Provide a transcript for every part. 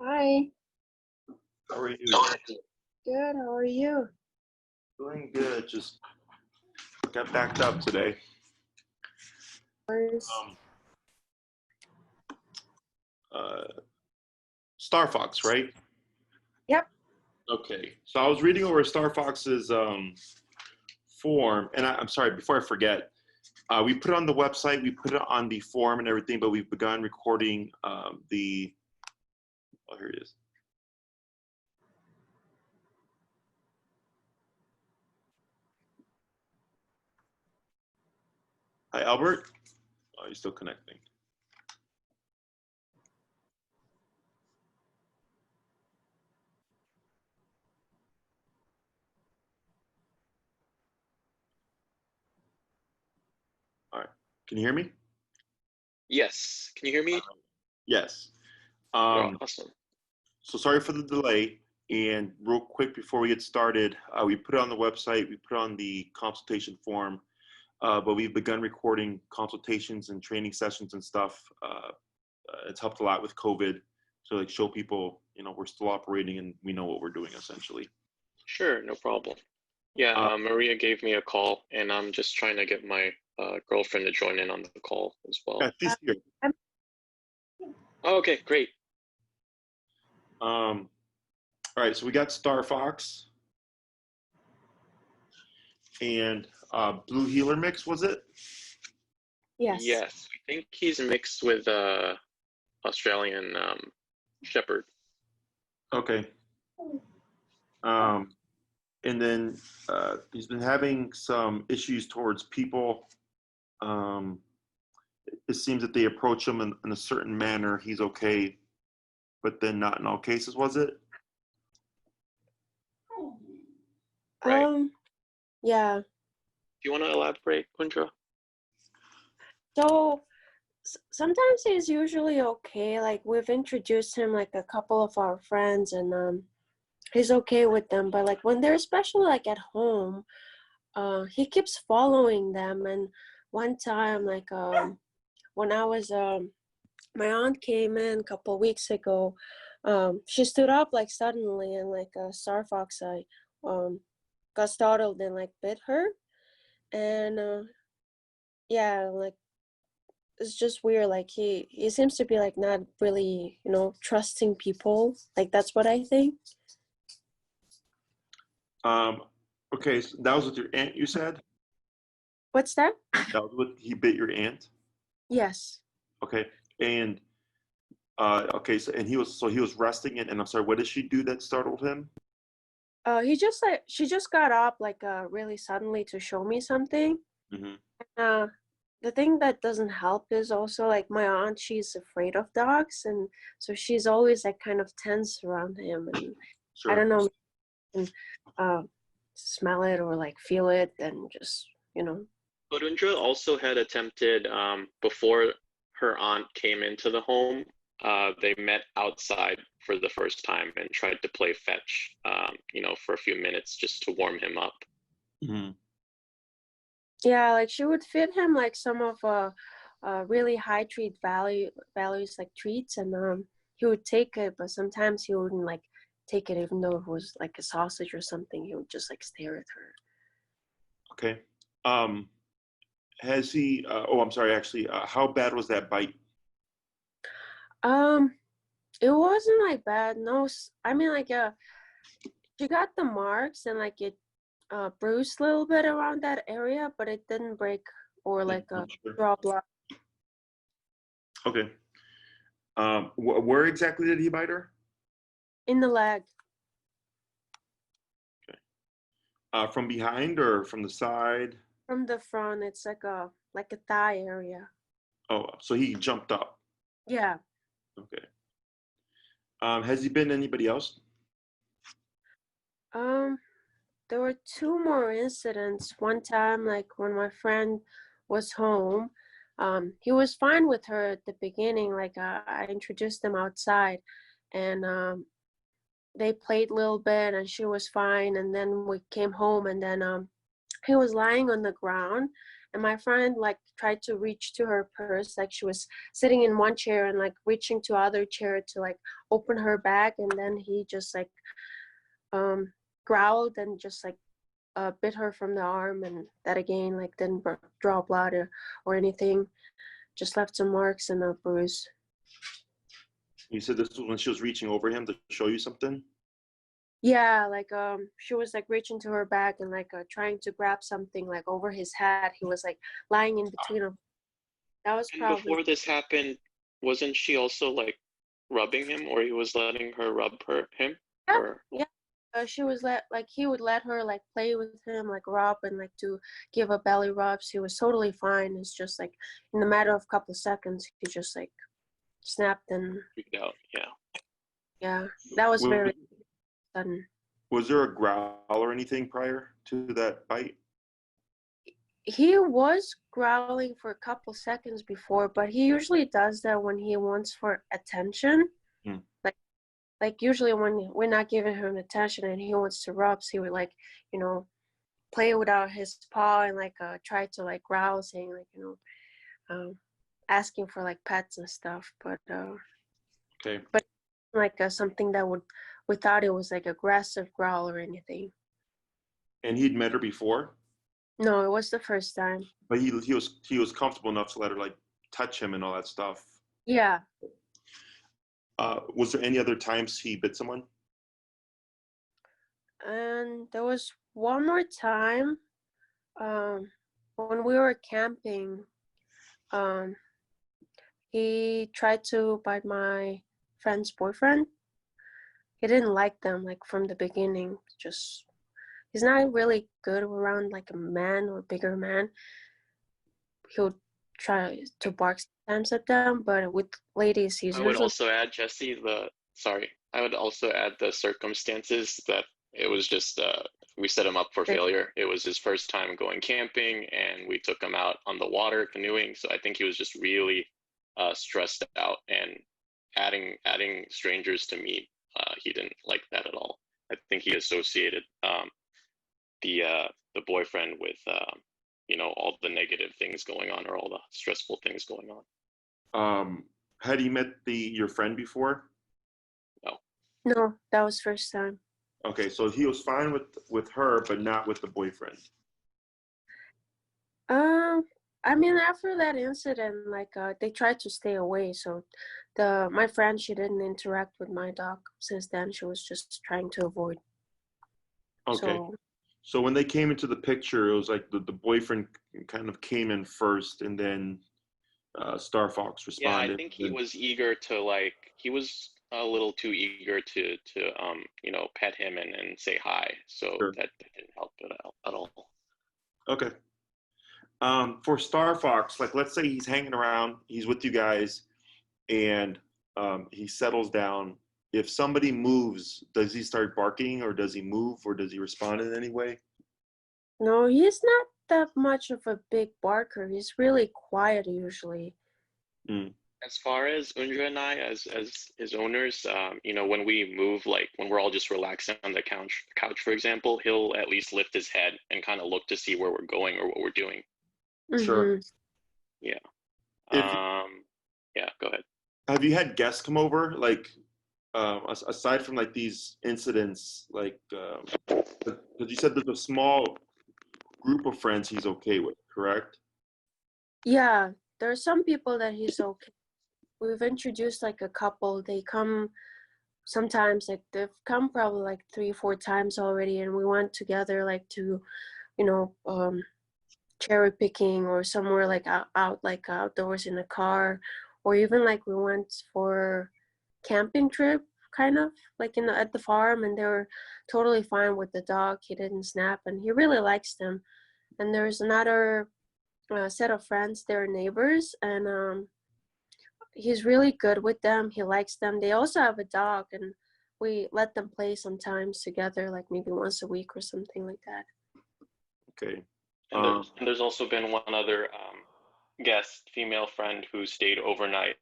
Hi. How are you? Good. How are you? Doing good. Just got backed up today. First. Starfox, right? Yep. Okay. So I was reading over Starfox's form, and I'm sorry, before I forget, we put it on the website, we put it on the form and everything, but we've begun recording oh, here it is. Hi, Albert. Oh, you're still connecting. All right. Can you hear me? Yes. Can you hear me? Yes. Awesome. So sorry for the delay. And real quick before we get started, we put it on the website, we put it on the consultation form, but we've begun recording consultations and training sessions and stuff. It's helped a lot with COVID to like show people, we're still operating and we know what we're doing essentially. Sure, no problem. Yeah, Maria gave me a call and I'm just trying to get my girlfriend to join in on the call as well. Yeah, she's here. Oh, okay, great. All right, so we got Starfox and Blue Heeler mix, was it? Yes. Yes, I think he's mixed with Australian Shepherd. Okay. And then he's been having some issues towards people. It seems that they approach him in a certain manner. He's okay, but then not in all cases, was it? Right. Yeah. Do you want to elaborate, Kundra? So sometimes he's usually okay. Like we've introduced him like a couple of our friends and he's okay with them. But like when they're especially like at home, he keeps following them. And one time like when I was my aunt came in a couple of weeks ago, she stood up like suddenly and like Starfox got startled and like bit her. And yeah, like it's just weird. Like he seems to be like not really, trusting people. Like that's what I think. Okay, so that was with your aunt, you said? What's that? That was what he bit your aunt? Yes. Okay, and okay, so he was resting and I'm sorry, what did she do that startled him? She just got up like really suddenly to show me something. Mm-hmm. The thing that doesn't help is also like my aunt, she's afraid of dogs, and so she's always like kind of tense around him, and Sure. I don't know, smell it or like feel it and just Kundra also had attempted before her aunt came into the home. They met outside for the first time and tried to play fetch, for a few minutes just to warm him up. Mm-hmm. Yeah, like she would feed him like some of really high treat values like treats, and he would take it, but sometimes he wouldn't like take it even though it was like a sausage or something. He would just like stare at her. Okay. Has he I'm sorry, actually, how bad was that bite? It wasn't like bad. No, I mean like she got the marks and like it bruised a little bit around that area, but it didn't break or like draw blood. Okay. Where exactly did he bite her? In the leg. Okay. From behind or from the side? From the front. It's like a thigh area. Oh, so he jumped up. Yeah. Okay. Has he been anybody else? There were two more incidents. One time, like when my friend was home, he was fine with her at the beginning. Like I introduced them outside, and they played a little bit, and she was fine. And then we came home, and then he was lying on the ground, and my friend like tried to reach to her purse, like she was sitting in one chair and like reaching to other chair to like open her bag, and then he just like growled and just like bit her from the arm, and that again like didn't draw blood or anything, just left some marks and a bruise. You said this was when she was reaching over him to show you something? Yeah, like she was like reaching to her bag and like trying to grab something like over his head. He was like lying in between them. That was And probably before this happened, wasn't she also like rubbing him, or he was letting her rub him? yeah, Or yeah. She was like he would let her like play with him, like rub and like to give a belly rubs. He was totally fine. It's just like in the matter of a couple of seconds, he just like snapped, and freaked out? Yeah. yeah, that was Was, very sudden. was there a growl or anything prior to that bite? He was growling for a couple seconds before, but he usually does that when he wants for attention. Hmm. Like usually when we're not giving him attention and he wants to rubs, he would like, play without his paw and like try to like growl, saying like, asking for like pets and stuff. But Okay. like something that we thought it was like aggressive growl or anything. And he'd met her before, No, it was the first time. but he was comfortable enough to let her like touch him and all that stuff. Yeah. Was there any other times he bit someone? And there was one more time when we were camping. He tried to bite my friend's boyfriend. He didn't like them like from the beginning. Just he's not really good around like a man or bigger man. He'll try to bark sometimes at them, but with ladies, he's I would usually also add, Jesse, I would also add the circumstances that it was just we set him up for failure. It was his first time going camping, and we took him out on the water canoeing. So I think he was just really stressed out, and adding strangers to meet, he didn't like that at all. I think he associated the boyfriend with all the negative things going on, or all the stressful things going on. Had he met your friend before? No, that was first time. Okay, so he was fine with her, but not with the boyfriend. I mean, after that incident, like they tried to stay away. So my friend, she didn't interact with my dog since then. She was just trying to avoid. Okay. So when they came into the picture, it was like the boyfriend kind of came in first, and then Starfox responded. Yeah, I think he was eager to he was a little too eager to pet him and say hi. So Sure. that didn't help at all. Okay. For Starfox, like let's say he's hanging around, he's with you guys, and he settles down. If somebody moves, does he start barking, or does he move, or does he respond in any way? No, he's not that much of a big barker. He's really quiet usually. Mm. As far as Undra and I, as his owners, when we move, like when we're all just relaxing on the couch, for example, he'll at least lift his head and kind of look to see where we're going or what we're doing. Sure. Yeah. If, yeah, go ahead. Have you had guests come over, like aside from like these incidents, like because you said there's a small group of friends he's okay with, correct? Yeah, there are some people that he's okay. We've introduced like a couple. They come sometimes, like they've come probably like 3-4 times already, and we went together like to, cherry picking or somewhere like out like outdoors in a car, or even like we went for camping trip, kind of like at the farm, and they were totally fine with the dog. He didn't snap, and he really likes them. And there's another set of friends, they're neighbors, and he's really good with them. He likes them. They also have a dog, and we let them play sometimes together, like maybe once a week or something like that. Okay. And there's also been one other guest, female friend, who stayed overnight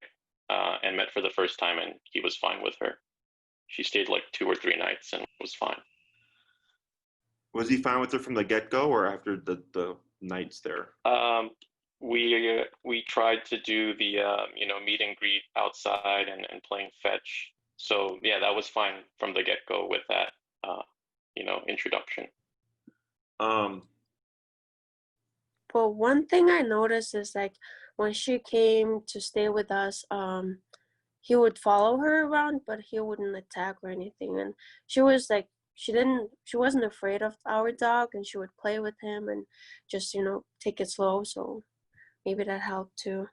and met for the first time, and he was fine with her. She stayed like 2 or 3 nights and was fine. Was he fine with her from the get-go, or after the nights there? We tried to do the meet and greet outside and playing fetch. So yeah, that was fine from the get-go with that introduction. But one thing I noticed is like when she came to stay with us, he would follow her around, but he wouldn't attack or anything. And she was like, she wasn't afraid of our dog, and she would play with him and just take it slow. So maybe that helped too.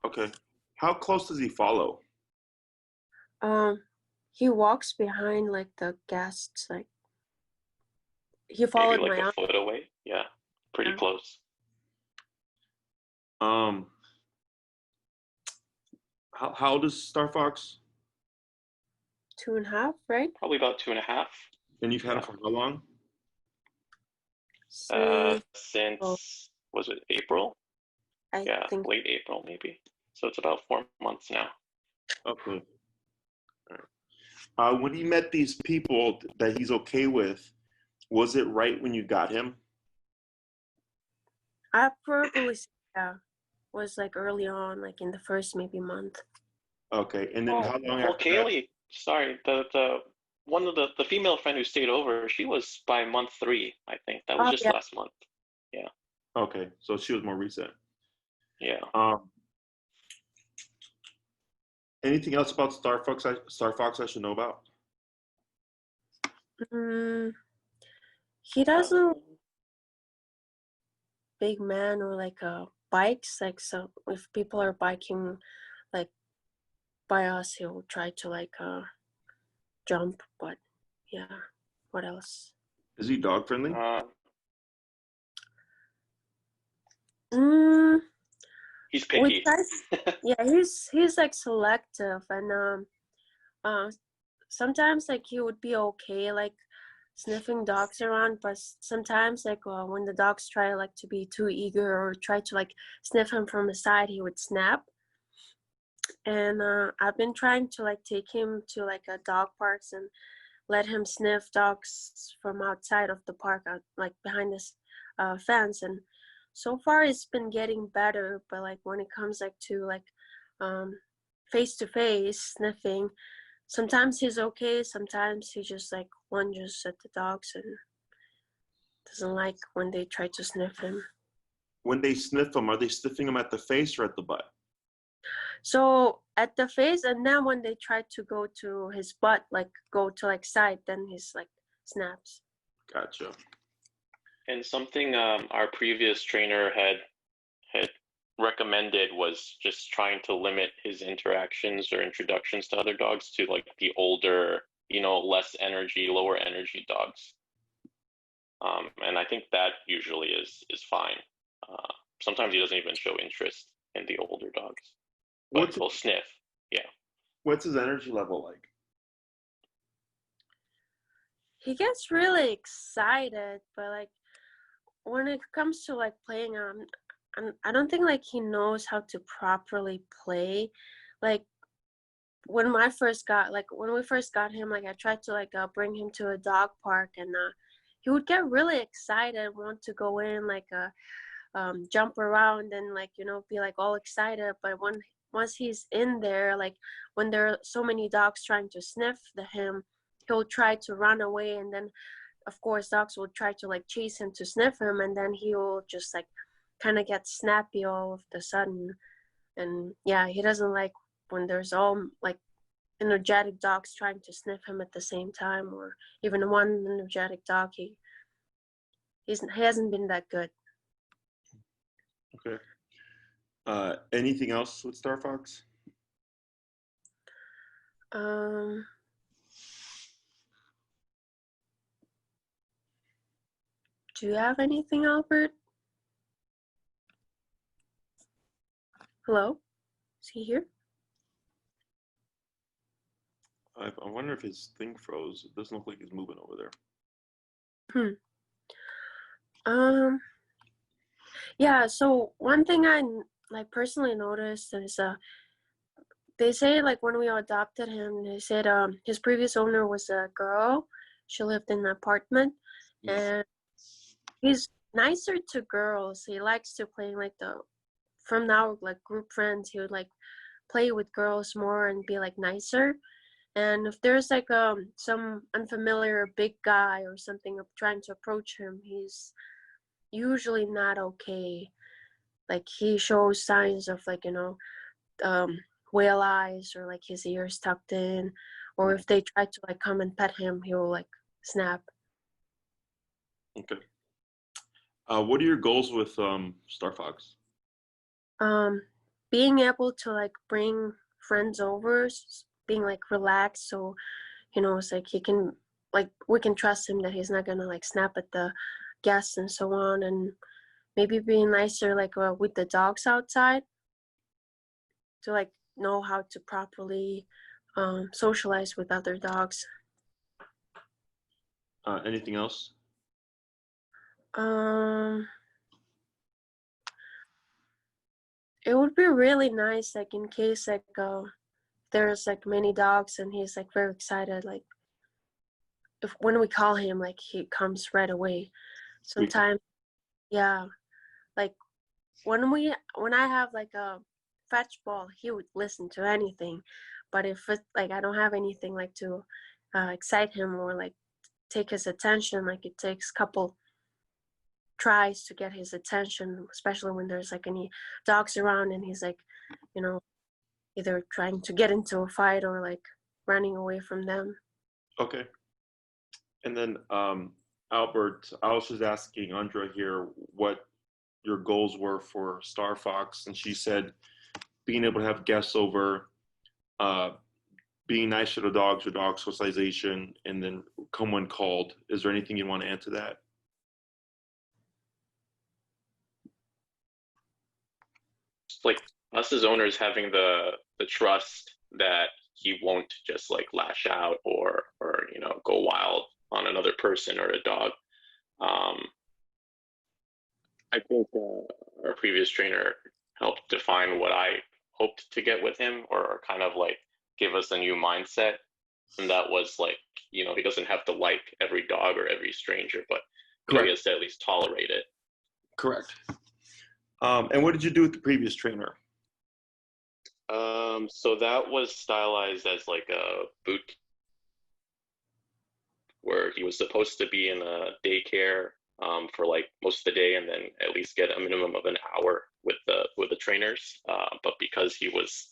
Okay. How close does he follow? He walks behind like the guests, like he followed Maybe like my a foot away. Yeah, pretty close. How old is Starfox? 2.5, right? Probably about 2.5. And you've had him for how long? Since was it April? I think late April maybe. So it's about 4 months now. Okay. All right. When he met these people that he's okay with, was it right when you got him? I probably was like early on, like in the first maybe month. Okay, and then how long after Kaylee, sorry, the one of the female friend who stayed over, she was by month 3, I think. That was just last month. Yeah. Okay, so she was more recent. Yeah. Anything else about Starfox I should know about? He doesn't big man or like bikes, like, so if people are biking like by us, he'll try to like jump. But yeah, what else? Is he dog friendly? He's picky. Yeah, he's like selective, and sometimes like he would be okay like sniffing dogs around, but sometimes like when the dogs try like to be too eager or try to like sniff him from the side, he would snap. And I've been trying to like take him to like a dog parks and let him sniff dogs from outside of the park, like behind this fence, and so far it's been getting better. But like when it comes like to like face to face sniffing, sometimes he's okay, sometimes he just like lunges at the dogs and doesn't like when they try to sniff him. When they sniff him, are they sniffing him at the face or at the butt? So at the face, and then when they try to go to his butt, like go to like side, then he's like snaps. Gotcha. And something our previous trainer had recommended was just trying to limit his interactions or introductions to other dogs to like the older, less energy, lower energy dogs. And I think that usually is fine. Sometimes he doesn't even show interest in the older dogs, but he'll sniff. Yeah. What's his energy level like? He gets really excited, but like when it comes to like playing, I don't think like he knows how to properly play. Like when we first got him, like I tried to like bring him to a dog park, and he would get really excited, want to go in, like jump around and like be like all excited. But once he's in there, like when there are so many dogs trying to sniff him, he'll try to run away, and then of course dogs will try to like chase him to sniff him, and then he will just like kind of get snappy all of the sudden. And yeah, he doesn't like when there's all like energetic dogs trying to sniff him at the same time, or even one energetic dog. He hasn't been that good. Okay. Anything else with Starfox? Do you have anything, Albert? Hello? Is he here? I wonder if his thing froze. It doesn't look like he's moving over there. Yeah, so one thing I like personally noticed is they say like when we adopted him, they said his previous owner was a girl. She lived in an apartment, and he's nicer to girls. He likes to play like from now like group friends. He would like play with girls more and be like nicer. And if there's like some unfamiliar big guy or something trying to approach him, he's usually not okay. Like he shows signs of like, whale eyes, or like his ears tucked in, or if they try to like come and pet him, he will like snap. Okay. What are your goals with Starfox? Being able to like bring friends over, being like relaxed, so it's like he can, like, we can trust him that he's not gonna like snap at the guests and so on, and maybe being nicer like with the dogs outside, to like know how to properly socialize with other dogs. Anything else? It would be really nice, like in case like there's like many dogs and he's like very excited, like if when we call him, like he comes right away. Sometimes, yeah, like when I have like a fetch ball, he would listen to anything. But if it's like I don't have anything like to excite him or like take his attention, like it takes a couple tries to get his attention, especially when there's like any dogs around and he's like, either trying to get into a fight or like running away from them. Okay. And then Albert, I was just asking Andra here what your goals were for Starfox, and she said being able to have guests over, being nice to the dogs or dog socialization, and then come when called. Is there anything you want to add to that? Like us as owners having the trust that he won't just like lash out or go wild on another person or a dog. I think our previous trainer helped define what I hoped to get with him, or kind of like give us a new mindset. And that was like, he doesn't have to like every dog or every stranger, but he has to at least tolerate it. Correct. And what did you do with the previous trainer? So that was stylized as like a boot, where he was supposed to be in a daycare for like most of the day, and then at least get a minimum of an hour with the trainers. But because he was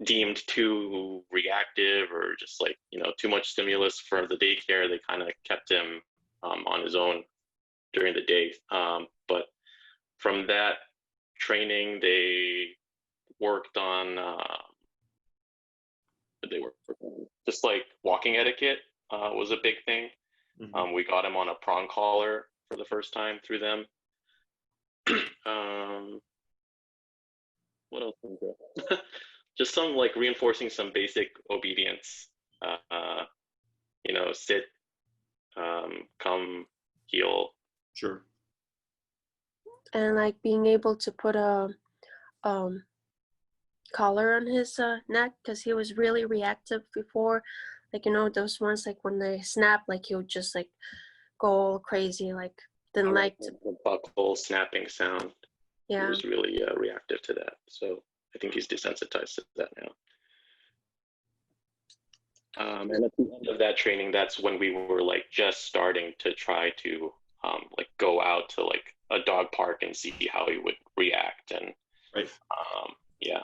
deemed too reactive, or just like too much stimulus for the daycare, they kind of kept him on his own during the day. But from that training, they worked on just like walking etiquette was a big thing. Mm-hmm. We got him on a prong collar for the first time through them. What else? Just some like reinforcing some basic obedience. Sit, come, heel. Sure. And like being able to put a collar on his neck, because he was really reactive before, like those ones like when they snap, like he would just like go all crazy, like didn't like to... the buckle snapping sound. Yeah, he was really reactive to that, so I think he's desensitized to that now. And at the end of that training, that's when we were like just starting to try to like go out to like a dog park and see how he would react. And right. Yeah.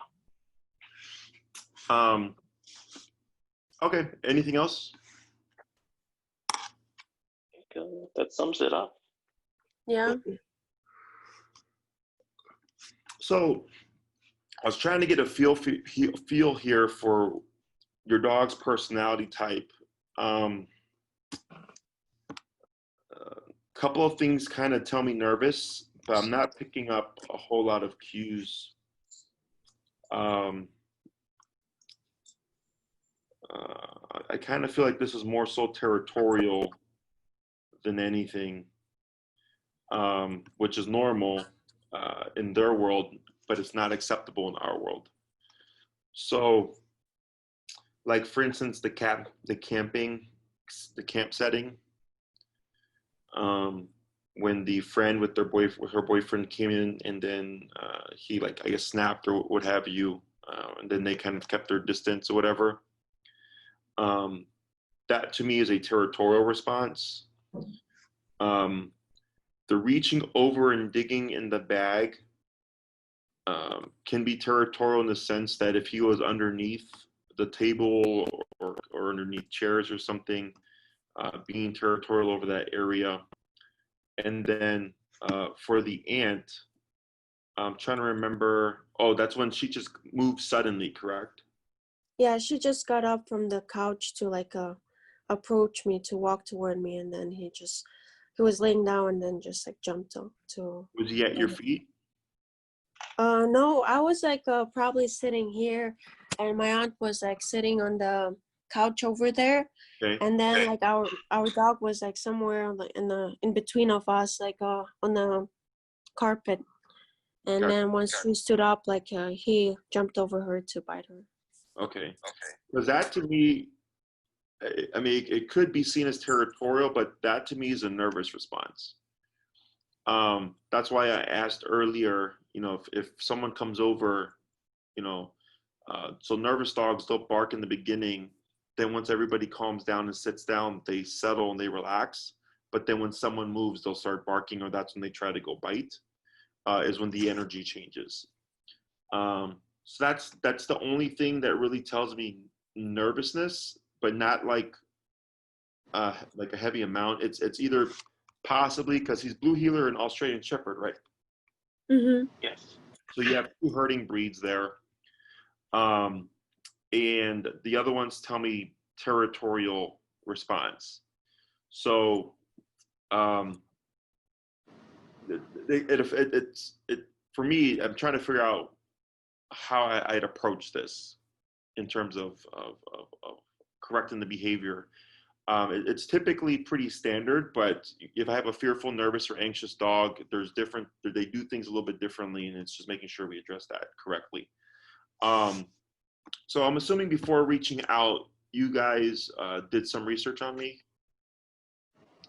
Okay. Anything else? I think that sums it up. Yeah. So I was trying to get a feel here for your dog's personality type. Couple of things kind of tell me nervous, but I'm not picking up a whole lot of cues. I kind of feel like this is more so territorial than anything, which is normal in their world, but it's not acceptable in our world. So, like for instance, the camp setting. when the friend with her boyfriend came in, and then he, like, I guess snapped or what have you, and then they kind of kept their distance or whatever. That to me is a territorial response. The reaching over and digging in the bag can be territorial in the sense that if he was underneath the table or underneath chairs or something, being territorial over that area. And then for the aunt, I'm trying to remember. Oh, that's when she just moved suddenly, correct? Yeah, she just got up from the couch to like approach me, to walk toward me, and then he was laying down and then just like jumped up to. Was he at your feet? No, I was like probably sitting here, and my aunt was like sitting on the couch over there, Okay. and then like our dog was like somewhere like in between of us, like on the carpet, and Gotcha. then once she stood up, like he jumped over her to bite her. Okay. Because that to me, I mean, it could be seen as territorial, but that to me is a nervous response. That's why I asked earlier, you know, if someone comes over, you know, so nervous dogs don't bark in the beginning. Then once everybody calms down and sits down, they settle and they relax. But then when someone moves, they'll start barking, or that's when they try to go bite, is when the energy changes. So that's the only thing that really tells me nervousness, but not like a heavy amount. It's either possibly because he's Blue Heeler and Australian Shepherd, right? Mm-hmm. Yes. So you have two herding breeds there. And the other ones tell me territorial response. So for me, I'm trying to figure out how I'd approach this in terms of correcting the behavior. It's typically pretty standard, but if I have a fearful, nervous, or anxious dog, they do things a little bit differently, and it's just making sure we address that correctly. So I'm assuming before reaching out, you guys did some research on me.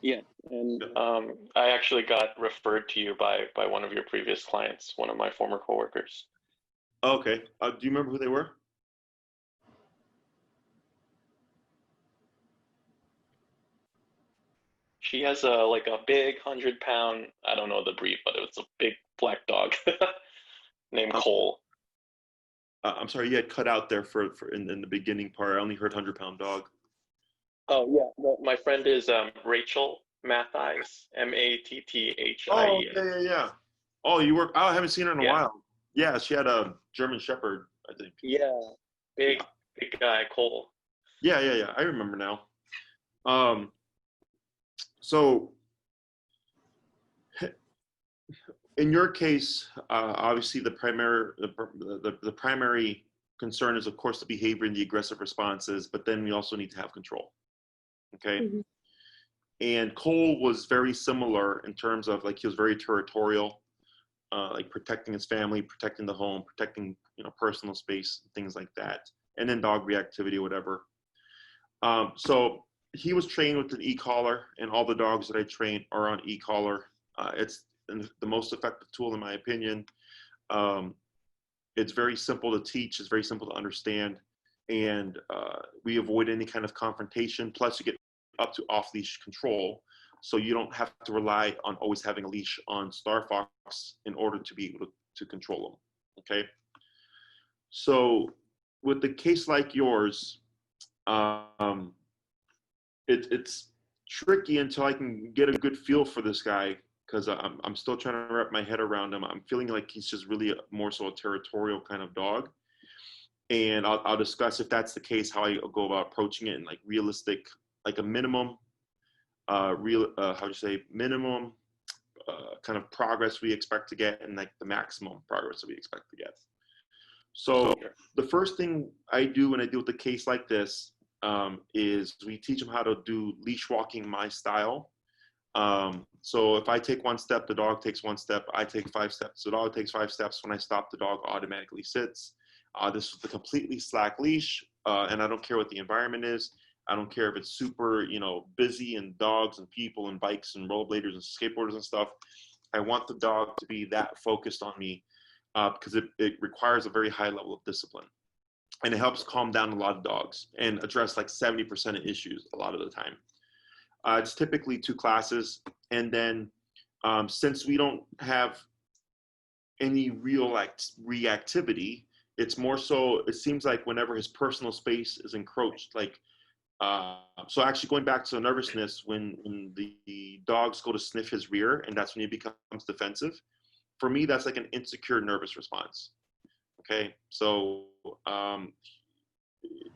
Yeah, and I actually got referred to you by one of your previous clients, one of my former coworkers. Okay. Do you remember who they were? She has a big 100-pound, I don't know the breed, but it was a big black dog named Cole. I'm sorry, you had cut out there for in the beginning part. I only heard 100-pound dog. Oh yeah, well, my friend is Rachel Mathies, Matthie. Oh, yeah. Oh, I haven't seen her in a while. Yeah, she had a German Shepherd, I think. Yeah, big guy, Cole. Yeah. I remember now. So in your case, obviously the primary concern is, of course, the behavior and the aggressive responses, but then we also need to have control. Okay. Mm-hmm. And Cole was very similar in terms of, like, he was very territorial, like protecting his family, protecting the home, protecting, personal space, things like that. And then dog reactivity or whatever. So he was trained with an e-collar, and all the dogs that I train are on e-collar. It's the most effective tool, in my opinion. It's very simple to teach. It's very simple to understand. And we avoid any kind of confrontation. Plus, you get up to off-leash control. So you don't have to rely on always having a leash on Starfox in order to be able to control them. Okay. So with the case like yours, it's tricky until I can get a good feel for this guy, because I'm still trying to wrap my head around him. I'm feeling like he's just really more so a territorial kind of dog. And I'll discuss, if that's the case, how I go about approaching it in like realistic, like a minimum, minimum kind of progress we expect to get, and like the maximum progress that we expect to get. So the first thing I do when I deal with a case like this is we teach them how to do leash walking my style. So if I take one step, the dog takes one step. I take 5 steps, the dog takes 5 steps. When I stop, the dog automatically sits. This is the completely slack leash, and I don't care what the environment is. I don't care if it's super, busy and dogs and people and bikes and rollerbladers and skateboarders and stuff. I want the dog to be that focused on me because it requires a very high level of discipline. And it helps calm down a lot of dogs and address like 70% of issues a lot of the time. It's typically 2 classes. And then since we don't have any real like reactivity, it's more so, it seems like whenever his personal space is encroached, like, so actually going back to the nervousness, when the dogs go to sniff his rear, and that's when he becomes defensive. For me, that's like an insecure nervous response. Okay, so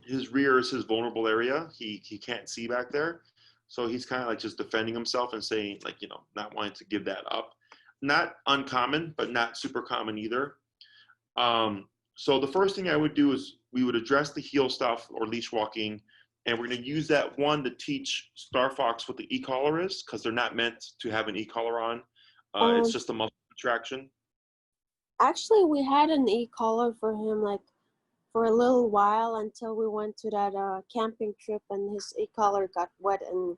his rear is his vulnerable area. He can't see back there. So he's kind of like just defending himself and saying, like, not wanting to give that up. Not uncommon, but not super common either. So the first thing I would do is we would address the heel stuff or leash walking, and we're going to use that one to teach Starfox what the e-collar is, because they're not meant to have an e-collar on. It's just a muscle contraction. Actually, we had an e-collar for him like for a little while until we went to that camping trip, and his e-collar got wet and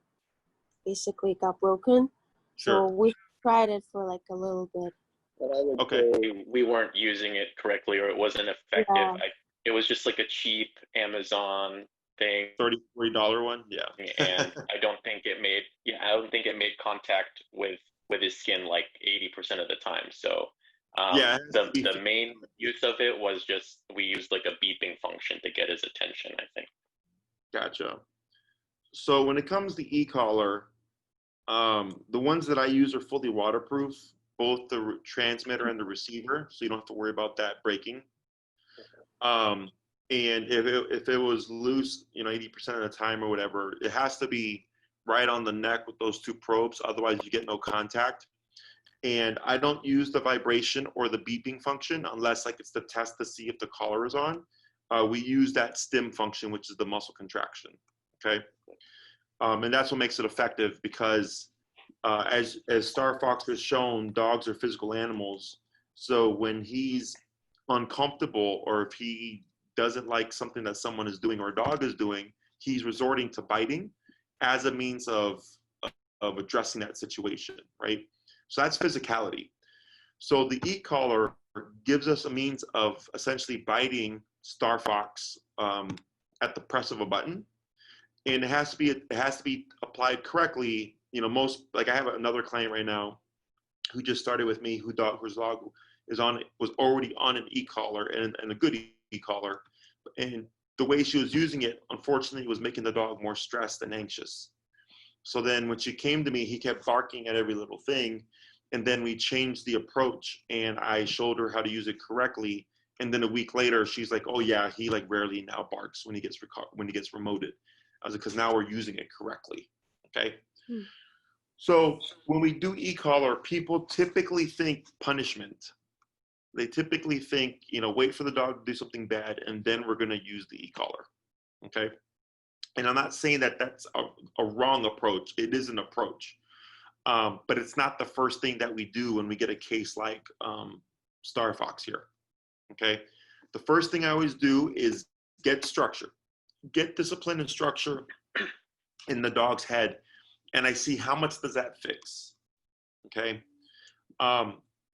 basically got broken. Sure. So we tried it for like a little bit. But I would say we weren't using it correctly, or it wasn't effective. Yeah. It was just like a cheap Amazon thing. $30, $40 one, yeah. And I don't think it made contact with his skin like 80% of the time. So yeah, the main use of it was just we used like a beeping function to get his attention, I think. Gotcha. So when it comes to e-collar, the ones that I use are fully waterproof, both the transmitter and the receiver, so you don't have to worry about that breaking. And if it was loose, 80% of the time or whatever, it has to be right on the neck with those 2 probes. Otherwise, you get no contact. And I don't use the vibration or the beeping function unless like it's the test to see if the collar is on. We use that stim function, which is the muscle contraction. Okay. And that's what makes it effective, because as Starfox has shown, dogs are physical animals. So when he's uncomfortable, or if he doesn't like something that someone is doing or a dog is doing, he's resorting to biting as a means of addressing that situation, right? So that's physicality. So the e-collar gives us a means of essentially biting Starfox at the press of a button, and it has to be applied correctly. I have another client right now who just started with me, whose dog was already on an e-collar, and a good e-collar, and the way she was using it, unfortunately, was making the dog more stressed and anxious. So then when she came to me, he kept barking at every little thing, and then we changed the approach, and I showed her how to use it correctly. And then a week later, she's like, "Oh yeah, he like rarely now barks when he gets remoted." I was like, "Because now we're using it correctly." Okay. So when we do e-collar, people typically think punishment. They typically think, wait for the dog to do something bad, and then we're going to use the e-collar. Okay. And I'm not saying that that's a wrong approach. It is an approach. But it's not the first thing that we do when we get a case like Starfox here. Okay. The first thing I always do is get structure, get discipline and structure in the dog's head, and I see how much does that fix. Okay.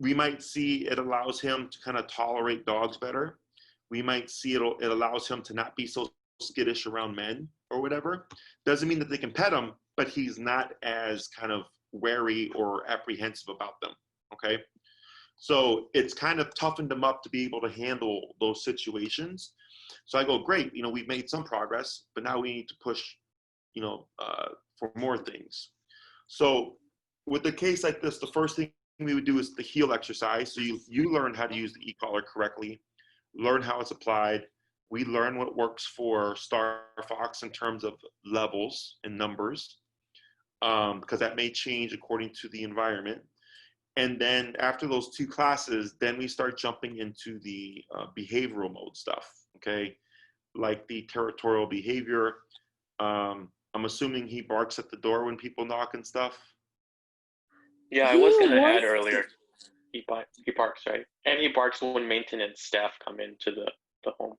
We might see it allows him to kind of tolerate dogs better. We might see it allows him to not be so skittish around men or whatever. Doesn't mean that they can pet him, but he's not as kind of wary or apprehensive about them. Okay. So it's kind of toughened him up to be able to handle those situations. So I go, great, we've made some progress, but now we need to push, for more things. So with a case like this, the first thing we would do is the heel exercise. So you learn how to use the e-collar correctly, learn how it's applied. We learn what works for Starfox in terms of levels and numbers, because that may change according to the environment. And then after those 2 classes, then we start jumping into the behavioral mode stuff, okay? Like the territorial behavior. I'm assuming he barks at the door when people knock and stuff. Yeah, I was going to add earlier, he barks, right? And he barks when maintenance staff come into the home.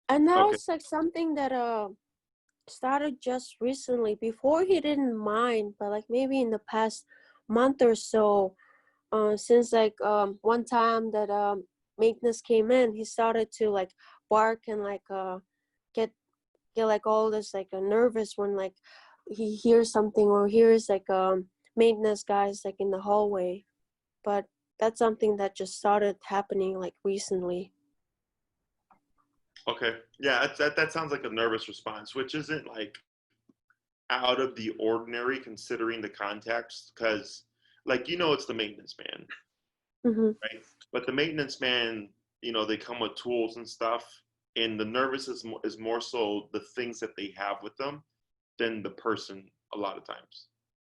And that was like something that started just recently. Before he didn't mind, but like maybe in the past month or so, since like one time that maintenance came in, he started to like bark and like get like all this like nervous when like he hears something or hears like maintenance guys like in the hallway. But that's something that just started happening like recently. Okay. Yeah, that sounds like a nervous response, which isn't like out of the ordinary considering the context, because like it's the maintenance man, Mm-hmm. right? But the maintenance man, they come with tools and stuff, and the nervous is more so the things that they have with them than the person a lot of times.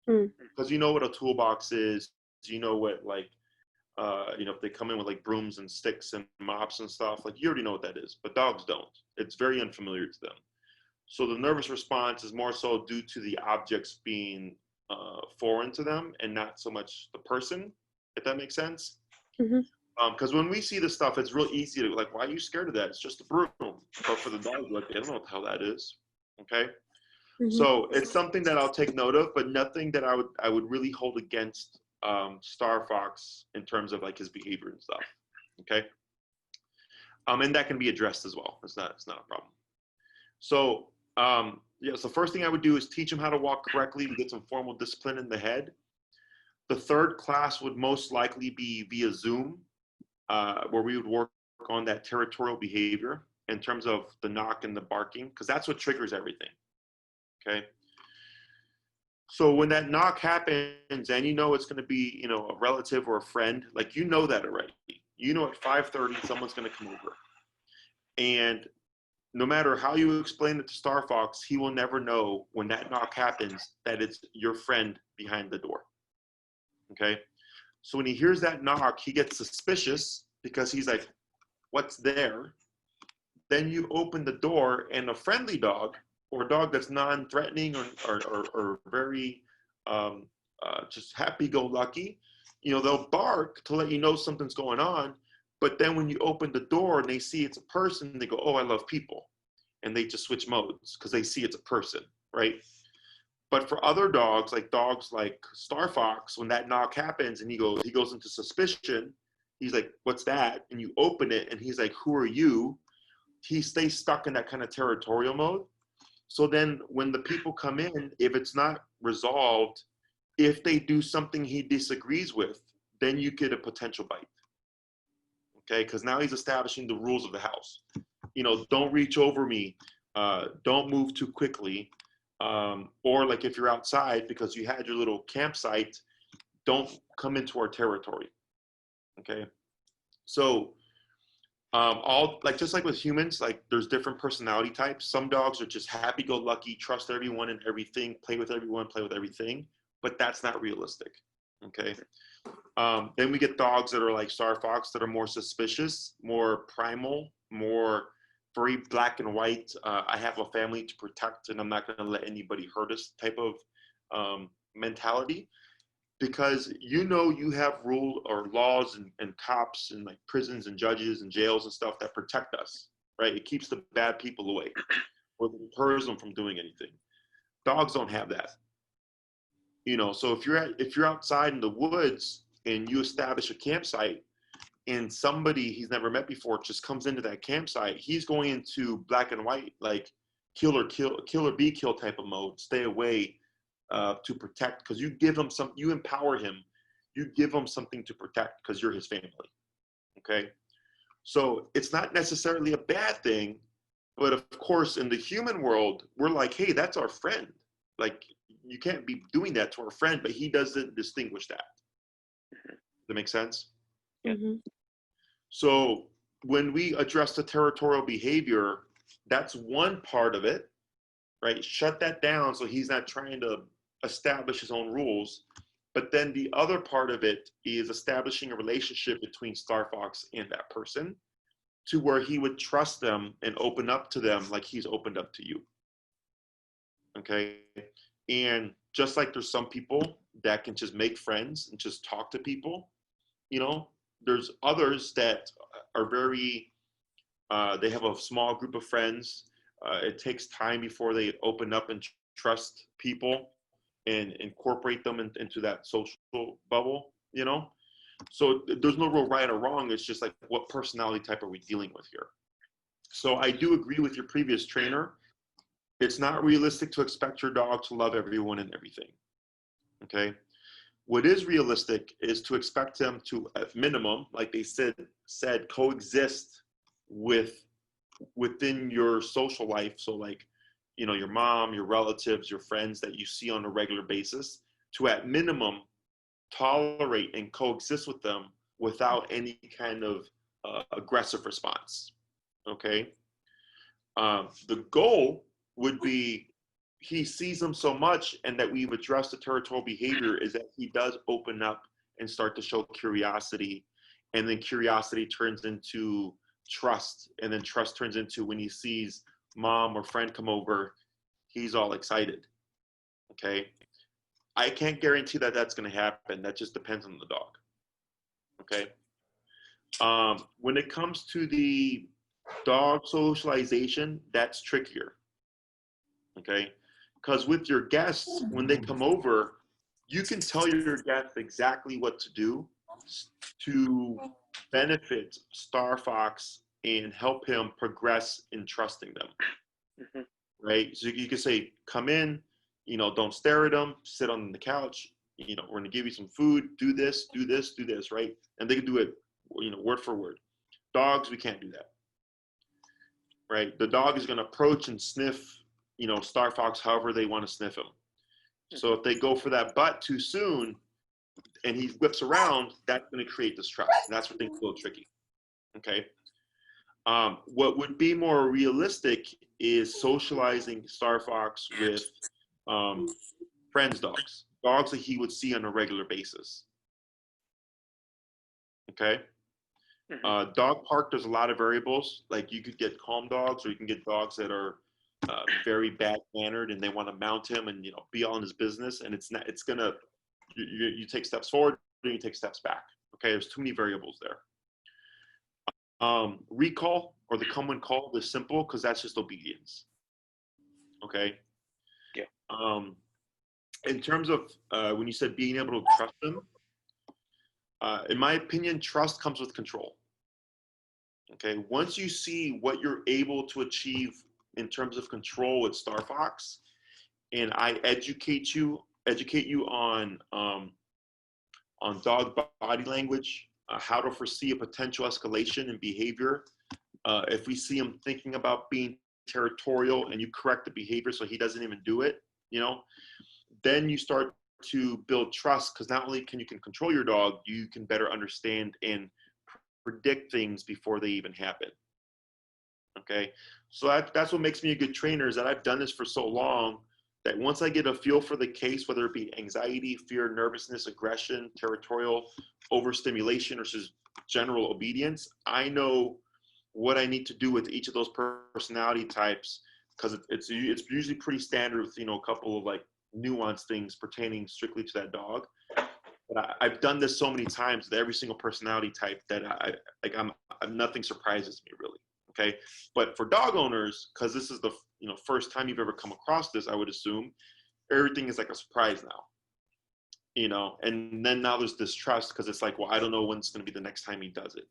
Mm. Because you know what a toolbox is, what like if they come in with like brooms and sticks and mops and stuff, like you already know what that is, but dogs don't. It's very unfamiliar to them. So the nervous response is more so due to the objects being foreign to them and not so much the person, if that makes sense. Mm-hmm. Because when we see this stuff, it's real easy to like, why are you scared of that? It's just a broom. But for the dog, like, they don't know what the hell that is. Okay. Mm-hmm. So it's something that I'll take note of, but nothing that I would really hold against Starfox in terms of like his behavior and stuff. Okay. And that can be addressed as well. It's not a problem. So yeah, so first thing I would do is teach him how to walk correctly to get some formal discipline in the head. The third class would most likely be via Zoom, where we would work on that territorial behavior in terms of the knock and the barking, because that's what triggers everything. Okay. So when that knock happens and it's going to be, a relative or a friend, like that already. At 5:30 someone's going to come over. And no matter how you explain it to Starfox, he will never know when that knock happens that it's your friend behind the door. Okay? So when he hears that knock, he gets suspicious because he's like, what's there? Then you open the door and a friendly dog or a dog that's non-threatening or very just happy-go-lucky, they'll bark to let you know something's going on. But then when you open the door and they see it's a person, they go, oh, I love people. And they just switch modes because they see it's a person, right? But for other dogs like Starfox, when that knock happens and he goes into suspicion, he's like, what's that? And you open it and he's like, who are you? He stays stuck in that kind of territorial mode. So then when the people come in, if it's not resolved, if they do something he disagrees with, then you get a potential bite. Okay, because now he's establishing the rules of the house. Don't reach over me, don't move too quickly, or like if you're outside because you had your little campsite, don't come into our territory. Okay, so all like just like with humans, like there's different personality types. Some dogs are just happy-go-lucky, trust everyone and everything, play with everyone, play with everything, but that's not realistic. Okay. Then we get dogs that are like Starfox that are more suspicious, more primal, more very black and white. I have a family to protect and I'm not going to let anybody hurt us type of mentality, because you have rule or laws and cops and like prisons and judges and jails and stuff that protect us, right? It keeps the bad people away or deters them from doing anything. Dogs don't have that. So if you're outside in the woods and you establish a campsite and somebody he's never met before just comes into that campsite, he's going into black and white, like kill or be killed type of mode, stay away to protect, because you empower him, you give him something to protect because you're his family. Okay. So it's not necessarily a bad thing, but of course in the human world, we're like, hey, that's our friend. Like, you can't be doing that to our friend, but he doesn't distinguish that. Does that make sense? Mm-hmm. So when we address the territorial behavior, that's one part of it, right? Shut that down so he's not trying to establish his own rules. But then the other part of it is establishing a relationship between Starfox and that person to where he would trust them and open up to them like he's opened up to you. Okay. And just like there's some people that can just make friends and just talk to people, there's others that are very, they have a small group of friends. It takes time before they open up and trust people and incorporate them into that social bubble, you know? So there's no real right or wrong. It's just like, what personality type are we dealing with here? So I do agree with your previous trainer. It's not realistic to expect your dog to love everyone and everything, okay? What is realistic is to expect them to, at minimum, like they said, coexist within your social life. So like, you know, your mom, your relatives, your friends that you see on a regular basis, to at minimum tolerate and coexist with them without any kind of aggressive response, okay? The goal would be, he sees them so much and that we've addressed the territorial behavior, is that he does open up and start to show curiosity, and then curiosity turns into trust, and then trust turns into, when he sees mom or friend come over, he's all excited, okay? I can't guarantee that that's going to happen. That just depends on the dog, okay? When it comes to the dog socialization, that's trickier, okay? Because with your guests, when they come over, you can tell your guests exactly what to do to benefit Starfox and help him progress in trusting them, right? So you can say, come in, you know, don't stare at them, sit on the couch, you know, we're gonna give you some food, do this, do this, do this, right? And they can do it, you know, word for word. Dogs, we can't do that, right? The dog is gonna approach and sniff, you know, Starfox however they want to sniff him. So if they go for that butt too soon and he whips around, that's going to create distrust. And that's where things get a little tricky, okay? What would be more realistic is socializing Starfox with friends' dogs, dogs that he would see on a regular basis, okay? Dog park, there's a lot of variables. Like, you could get calm dogs, or you can get dogs that are very bad mannered and they want to mount him and, you know, be all in his business, and it's not, it's gonna, you take steps forward and you take steps back, okay? There's too many variables there. Recall, or the come when called, is simple because that's just obedience, okay? Yeah. In terms of when you said being able to trust them, in my opinion, trust comes with control, okay? Once you see what you're able to achieve in terms of control with Starfox, and I educate you on dog body language, how to foresee a potential escalation in behavior. If we see him thinking about being territorial and you correct the behavior so he doesn't even do it, you know, then you start to build trust, because not only can you control your dog, you can better understand and predict things before they even happen. Okay, so that's what makes me a good trainer, is that I've done this for so long that once I get a feel for the case, whether it be anxiety, fear, nervousness, aggression, territorial, overstimulation, or just general obedience, I know what I need to do with each of those personality types, because it's usually pretty standard with, you know, a couple of like nuanced things pertaining strictly to that dog. But I've done this so many times with every single personality type that I'm nothing surprises me, really. Okay, but for dog owners, because this is the, you know, first time you've ever come across this, I would assume everything is like a surprise now, you know, and then now there's distrust because it's like, well, I don't know when it's going to be the next time he does it.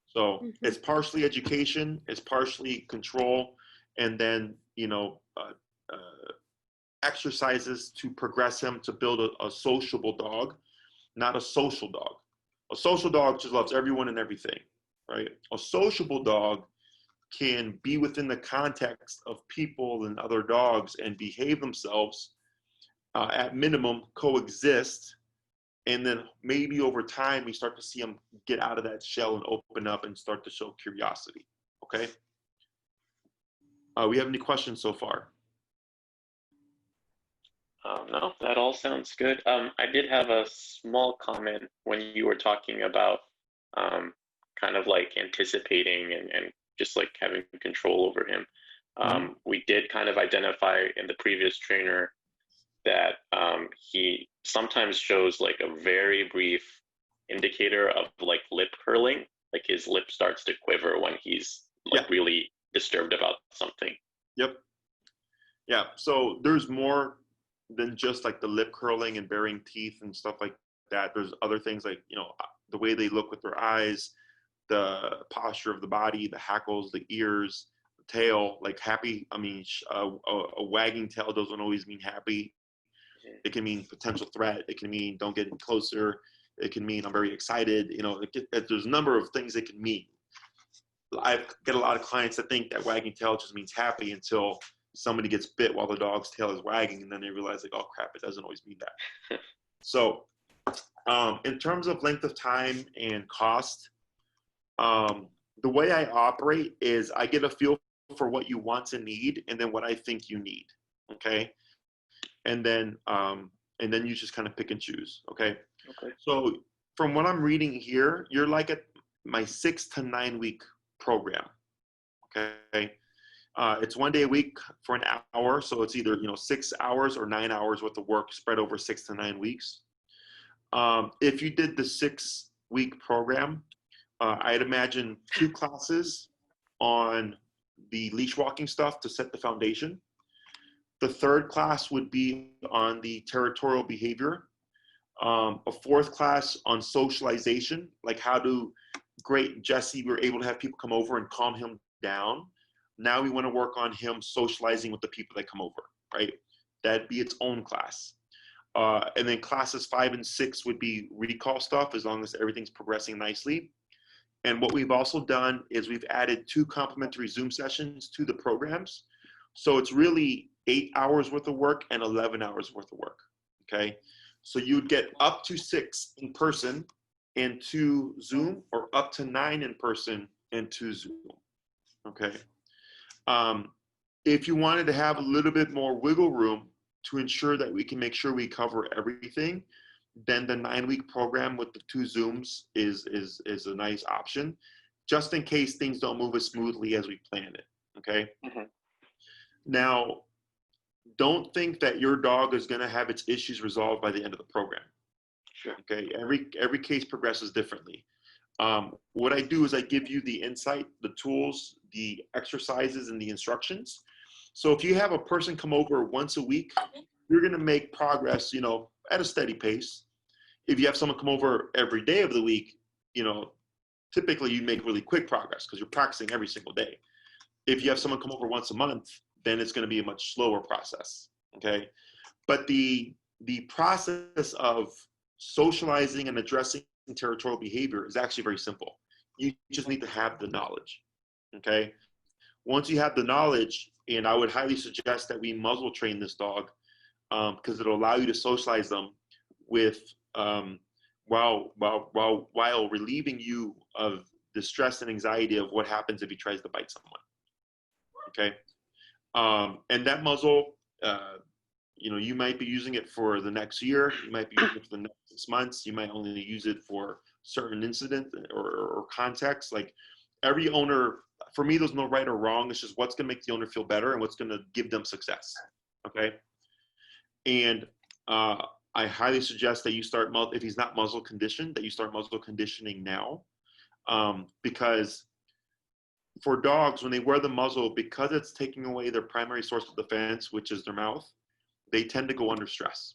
So it's partially education, it's partially control, and then, you know, exercises to progress him to build a sociable dog, not a social dog. A social dog just loves everyone and everything, right? A sociable dog can be within the context of people and other dogs and behave themselves, at minimum coexist, and then maybe over time we start to see them get out of that shell and open up and start to show curiosity, okay? We have any questions so far? No, that all sounds good. I did have a small comment when you were talking about kind of like anticipating and just like having control over him. We did kind of identify in the previous trainer that he sometimes shows like a very brief indicator of like lip curling, like his lip starts to quiver when he's like really disturbed about something. Yep. Yeah. So there's more than just like the lip curling and baring teeth and stuff like that. There's other things like, you know, the way they look with their eyes, the posture of the body, the hackles, the ears, the tail, like happy. I mean, a wagging tail doesn't always mean happy. It can mean potential threat. It can mean don't get any closer. It can mean I'm very excited. You know, there's a number of things it can mean. I get a lot of clients that think that wagging tail just means happy until somebody gets bit while the dog's tail is wagging, and then they realize like, oh crap, it doesn't always mean that. So in terms of length of time and cost, the way I operate is I get a feel for what you want and need, and then what I think you need. Okay. And then you just kind of pick and choose. Okay. Okay. So from what I'm reading here, you're like at my 6 to 9 week program. Okay. It's 1 day a week for an hour. So it's either, 6 hours or 9 hours worth of work spread over 6 to 9 weeks. If you did the 6 week program, I'd imagine 2 classes on the leash walking stuff to set the foundation. The 3rd class would be on the territorial behavior. A 4th class on socialization, like how to, great, Jesse, we were able to have people come over and calm him down. Now we want to work on him socializing with the people that come over, right? That'd be its own class. And then classes 5 and 6 would be recall stuff, as long as everything's progressing nicely. And what we've also done is we've added 2 complimentary Zoom sessions to the programs. So it's really 8 hours worth of work and 11 hours worth of work, okay? So you'd get up to 6 in person and 2 Zoom, or up to 9 in person and 2 Zoom, okay? If you wanted to have a little bit more wiggle room to ensure that we can make sure we cover everything, then the 9-week program with the 2 Zooms is a nice option, just in case things don't move as smoothly as we planned it, okay? Mm-hmm. Now, don't think that your dog is going to have its issues resolved by the end of the program. Sure. Okay, every case progresses differently. What I do is I give you the insight, the tools, the exercises, and the instructions. So if you have a person come over once a week, you're going to make progress, at a steady pace. If you have someone come over every day of the week, typically you make really quick progress because you're practicing every single day. If you have someone come over once a month, then it's going to be a much slower process, okay? But the process of socializing and addressing territorial behavior is actually very simple. You just need to have the knowledge, okay? Once you have the knowledge, and I would highly suggest that we muzzle train this dog, because it'll allow you to socialize them with, while relieving you of the stress and anxiety of what happens if he tries to bite someone, okay? And that muzzle, you might be using it for the next year. You might be using it for the next 6 months. You might only use it for certain incident or context. Like every owner, for me, there's no right or wrong. It's just what's going to make the owner feel better and what's going to give them success. Okay. And I highly suggest that you start, if he's not muzzle conditioned, that you start muzzle conditioning now, because for dogs, when they wear the muzzle, because it's taking away their primary source of defense, which is their mouth, they tend to go under stress.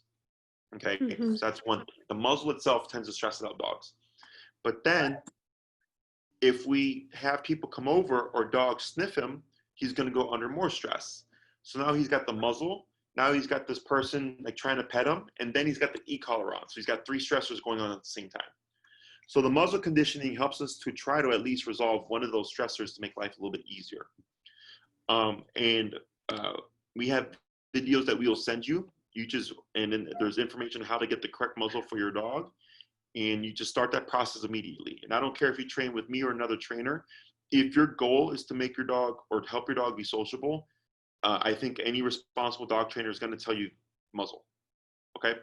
Okay, So that's one thing. The muzzle itself tends to stress out dogs. But then, if we have people come over or dogs sniff him, he's going to go under more stress. So now he's got the muzzle. Now he's got this person like trying to pet him, and then he's got the e-collar on. So he's got 3 stressors going on at the same time. So the muzzle conditioning helps us to try to at least resolve one of those stressors to make life a little bit easier. We have videos that we will send you. And then there's information on how to get the correct muzzle for your dog. And you just start that process immediately. And I don't care if you train with me or another trainer. If your goal is to make your dog or to help your dog be sociable, I think any responsible dog trainer is going to tell you muzzle. Okay.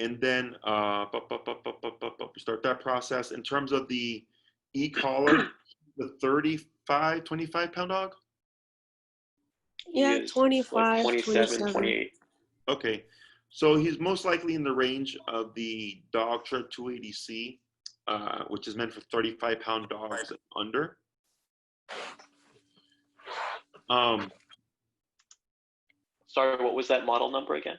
And then we start that process. In terms of the e-collar, the 25-pound dog? Yeah, 25, like 27, 27. 28. Okay, so he's most likely in the range of the dog tread 280C, which is meant for 35-pound dogs and under. Um, Sorry, what was that model number again?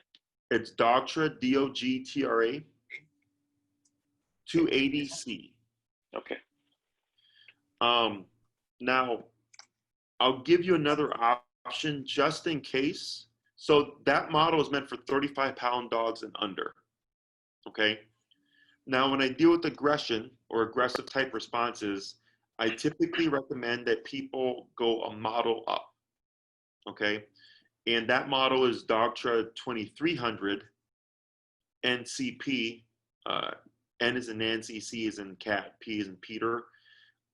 it's Dogtra, D-O-G-T-R-A, 280C. Okay. Now, I'll give you another option just in case. So that model is meant for 35-pound dogs and under, okay? Now, when I deal with aggression or aggressive type responses, I typically recommend that people go a model up, okay? And that model is Dogtra 2300 NCP. N is in Nancy, C is in cat, P is in Peter.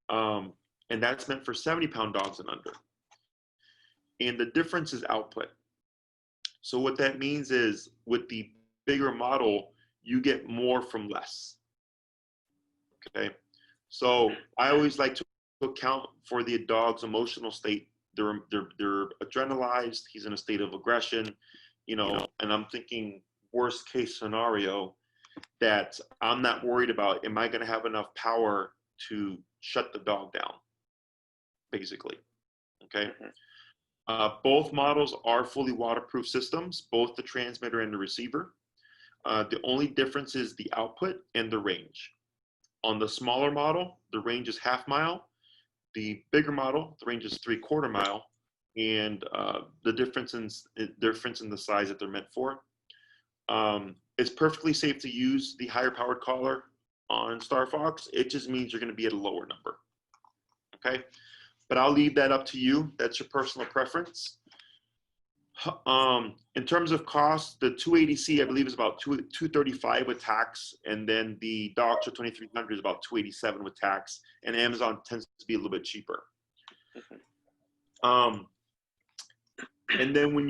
And that's meant for 70-pound dogs and under. And the difference is output. So what that means is with the bigger model, you get more from less. Okay. So I always like to account for the dog's emotional state. They're adrenalized. He's in a state of aggression, you know, and I'm thinking worst case scenario that I'm not worried about, am I going to have enough power to shut the dog down, basically. Okay. Both models are fully waterproof systems, both the transmitter and the receiver. The only difference is the output and the range. On the smaller model, the range is ½ mile. The bigger model, the range is 3/4 mile. And the difference in the size that they're meant for. It's perfectly safe to use the higher powered collar on Starfox. It just means you're going to be at a lower number. Okay. But I'll leave that up to you. That's your personal preference. In terms of cost, the 280C, I believe, is about $235 with tax, and then the Dogtra 2300 is about $287 with tax, and Amazon tends to be a little bit cheaper. And then when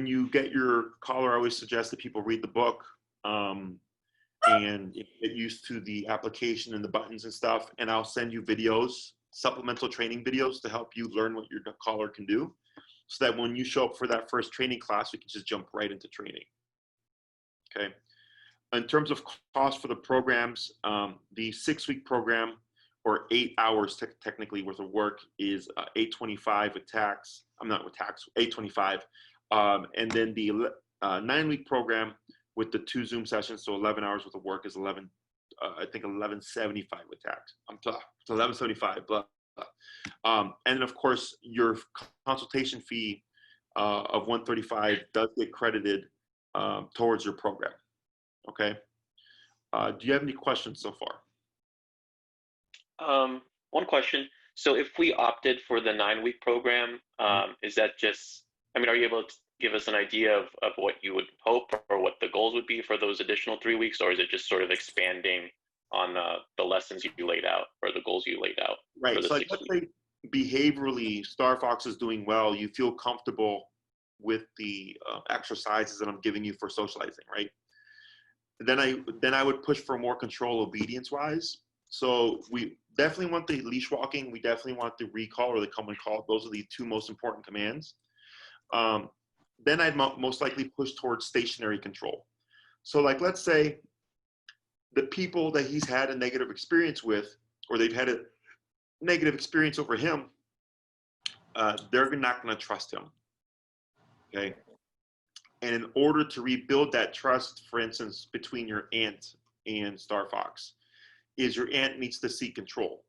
you get your collar, I always suggest that people read the book and get used to the application and the buttons and stuff. And I'll send you videos, supplemental training videos to help you learn what your collar can do, so that when you show up for that first training class, you can just jump right into training. Okay. In terms of cost for the programs, the 6-week program, or 8 hours technically worth of work, is $825 with tax. I'm not with tax, $825. And then the 9-week program with the 2 Zoom sessions, so 11 hours worth of work, is I think $1175 with tax. It's $1175, blah. And then of course your consultation fee of $135 does get credited towards your program. Okay. Do you have any questions so far? One question. So if we opted for the 9-week program, is that just, I mean, are you able to give us an idea of what you would hope or what the goals would be for those additional 3 weeks, or is it just sort of expanding on the lessons you laid out or the goals you laid out? Right. So like, let's say behaviorally, Starfox is doing well. You feel comfortable with the exercises that I'm giving you for socializing, right? Then I would push for more control obedience-wise. So we definitely want the leash walking. We definitely want the recall or the come and call. Those are the 2 most important commands. Then I'd most likely push towards stationary control. So like, let's say the people that he's had a negative experience with, or they've had a negative experience over him, they're not going to trust him. Okay. And in order to rebuild that trust, for instance, between your aunt and Starfox, is your aunt needs to seek control.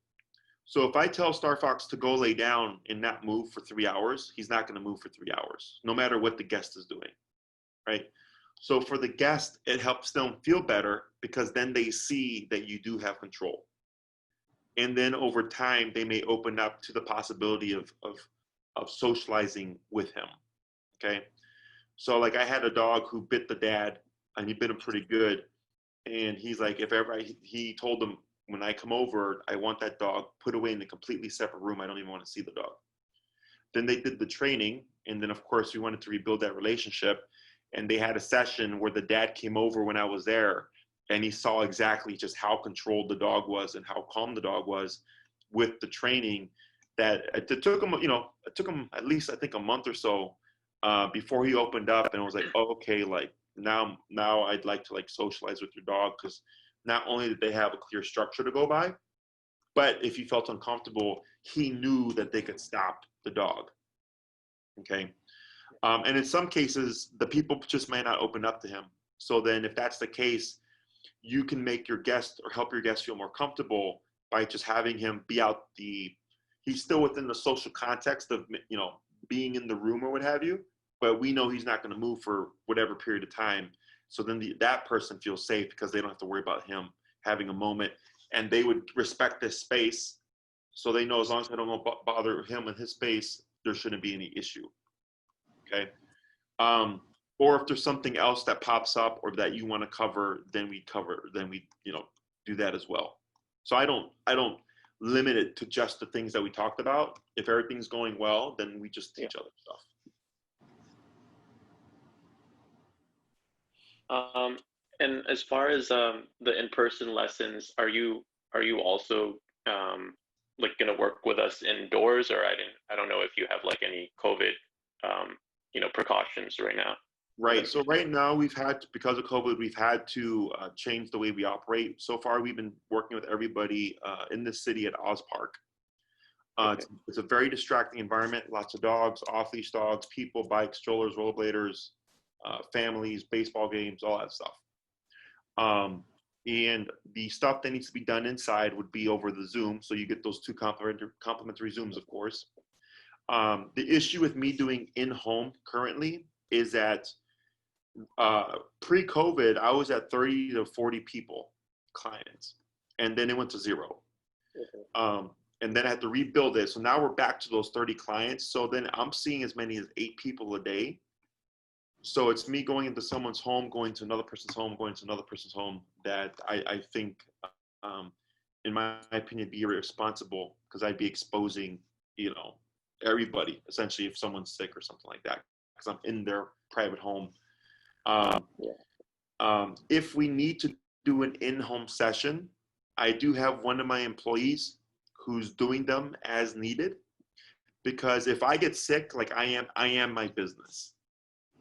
So if I tell Starfox to go lay down and not move for 3 hours, he's not going to move for 3 hours, no matter what the guest is doing, right? So for the guest, it helps them feel better because then they see that you do have control. And then over time, they may open up to the possibility of socializing with him, okay? So like, I had a dog who bit the dad, and he bit him pretty good. And he's like, if ever he told them, when I come over, I want that dog put away in a completely separate room. I don't even want to see the dog. Then they did the training. And then of course we wanted to rebuild that relationship. And they had a session where the dad came over when I was there, and he saw exactly just how controlled the dog was and how calm the dog was with the training. That it took him, it took him at least, I think, a month or so before he opened up and was like, oh, okay, like now I'd like to like socialize with your dog, because not only did they have a clear structure to go by, but if he felt uncomfortable, he knew that they could stop the dog. Okay. And in some cases, the people just may not open up to him. So then if that's the case, you can make your guest or help your guest feel more comfortable by just having him be out he's still within the social context of, you know, being in the room or what have you, but we know he's not going to move for whatever period of time. So then that person feels safe because they don't have to worry about him having a moment, and they would respect this space. So they know as long as I don't bother him in his space, there shouldn't be any issue. Okay. Or if there's something else that pops up or that you want to cover, then we, you know, do that as well. So I don't limit it to just the things that we talked about. If everything's going well, then we just teach other stuff. And as far as the in-person lessons, are you also like going to work with us indoors, or I don't know if you have like any COVID you know, precautions right now. Right. So right now because of COVID, we've had to change the way we operate. So far, we've been working with everybody in the city at Oz Park. Okay. It's a very distracting environment. Lots of dogs, off-leash dogs, people, bikes, strollers, rollerbladers, families, baseball games, all that stuff. And the stuff that needs to be done inside would be over the Zoom. So you get those two complimentary Zooms, of course. The issue with me doing in-home currently is that pre-COVID, I was at 30 to 40 people, clients, and then it went to 0. And then I had to rebuild it. So now we're back to those 30 clients. So then I'm seeing as many as 8 people a day. So it's me going into someone's home, going to another person's home, going to another person's home, that I think, in my opinion, be irresponsible, because I'd be exposing, you know, everybody essentially if someone's sick or something like that, because I'm in their private home. If we need to do an in-home session, I do have one of my employees who's doing them as needed, because if I get sick, like I am my business,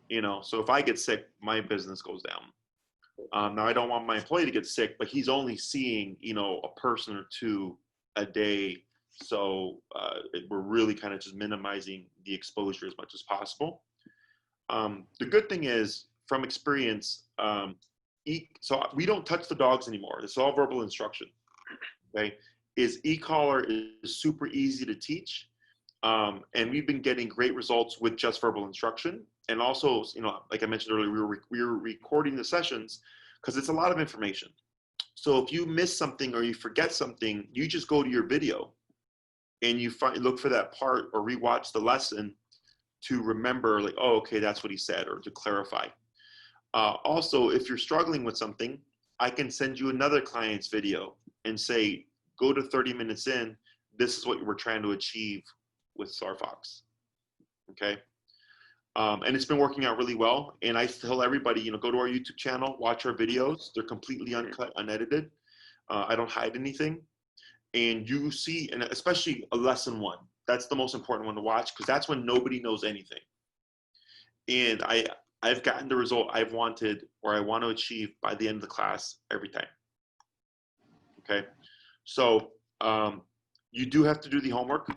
you know. So if I get sick, my business goes down. Now I don't want my employee to get sick, but he's only seeing, you know, a person or two a day. So we're really kind of just minimizing the exposure as much as possible. The good thing is, from experience, so we don't touch the dogs anymore. It's all verbal instruction. Okay, e-collar is super easy to teach, and we've been getting great results with just verbal instruction. And also, you know, like I mentioned earlier, we were recording the sessions because it's a lot of information. So if you miss something or you forget something, you just go to your video and you look for that part or rewatch the lesson to remember, like, oh, okay, that's what he said, or to clarify. Also, if you're struggling with something, I can send you another client's video and say, go to 30 minutes in, this is what we're trying to achieve with Starfox. Okay. And it's been working out really well. And I tell everybody, you know, go to our YouTube channel, watch our videos. They're completely uncut, unedited. I don't hide anything. And you see, and especially a lesson 1, that's the most important one to watch, because that's when nobody knows anything. And I've gotten the result I've wanted, or I want to achieve, by the end of the class every time. Okay. So you do have to do the homework.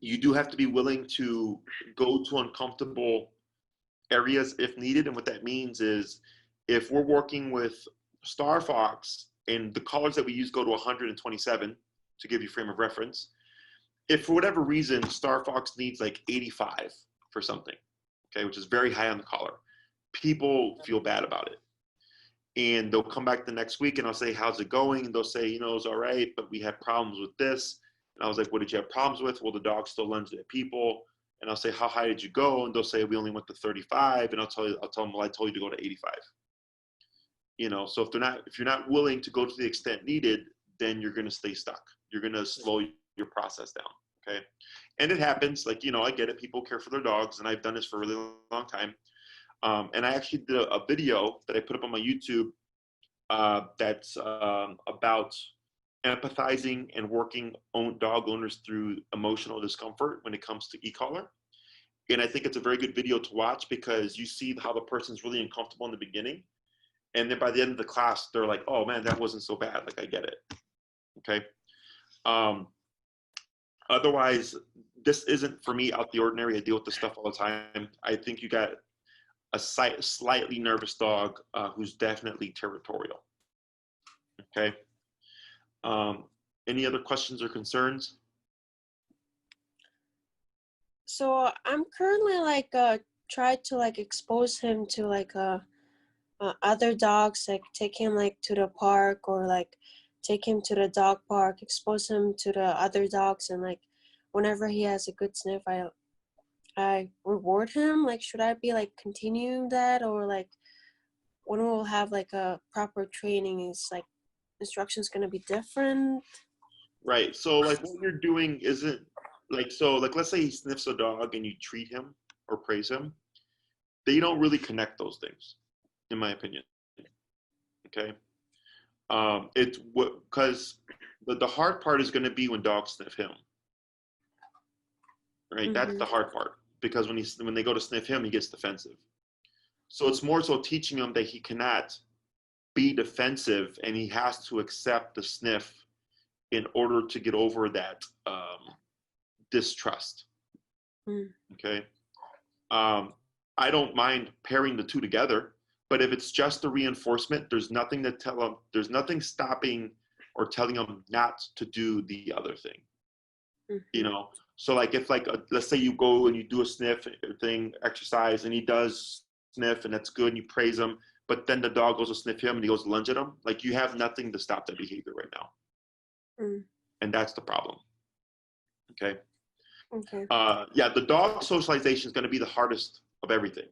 You do have to be willing to go to uncomfortable areas if needed. And what that means is, if we're working with Starfox and the collars that we use go to 127, to give you frame of reference, if for whatever reason Starfox needs like 85 for something, okay, which is very high on the collar, people feel bad about it. And they'll come back the next week and I'll say, how's it going? And they'll say, you know, it's all right, but we had problems with this. And I was like, what did you have problems with? Well, the dog still lunged at people. And I'll say, how high did you go? And they'll say, we only went to 35. And I'll tell them, well, I told you to go to 85. You know, so if you're not willing to go to the extent needed, then you're going to stay stuck. You're going to slow your process down. Okay. And it happens, like, you know, I get it. People care for their dogs, and I've done this for a really long time. And I actually did a video that I put up on my YouTube that's about empathizing and working dog owners through emotional discomfort when it comes to e-collar. And I think it's a very good video to watch, because you see how the person's really uncomfortable in the beginning. And then by the end of the class, they're like, oh man, that wasn't so bad. Like, I get it. Okay. Otherwise, this isn't for me out the ordinary. I deal with this stuff all the time. I think you got a slightly nervous dog who's definitely territorial. Okay. Any other questions or concerns? So I'm currently like try to like expose him to like other dogs, like take him like to the park or like take him to the dog park, expose him to the other dogs, and like whenever he has a good sniff, I reward him. Like, should I be like continuing that, or like when we'll have like a proper training, is like instructions gonna be different? Right. So like what you're doing isn't like, so like let's say he sniffs a dog and you treat him or praise him. They don't really connect those things, in my opinion. Okay. It's what, because the hard part is going to be when dogs sniff him. Right. That's the hard part, because when they go to sniff him, he gets defensive. So it's more so teaching him that he cannot be defensive and he has to accept the sniff in order to get over that distrust. Okay. I don't mind pairing the two together, but if it's just the reinforcement, there's nothing to tell them. There's nothing stopping or telling them not to do the other thing. You know, so like if like let's say you go and you do a sniff thing exercise and he does sniff and that's good and you praise him, but then the dog goes to sniff him and he goes to lunge at him, like you have nothing to stop that behavior right now. And that's the problem. Okay. Okay. Yeah, the dog socialization is going to be the hardest of everything.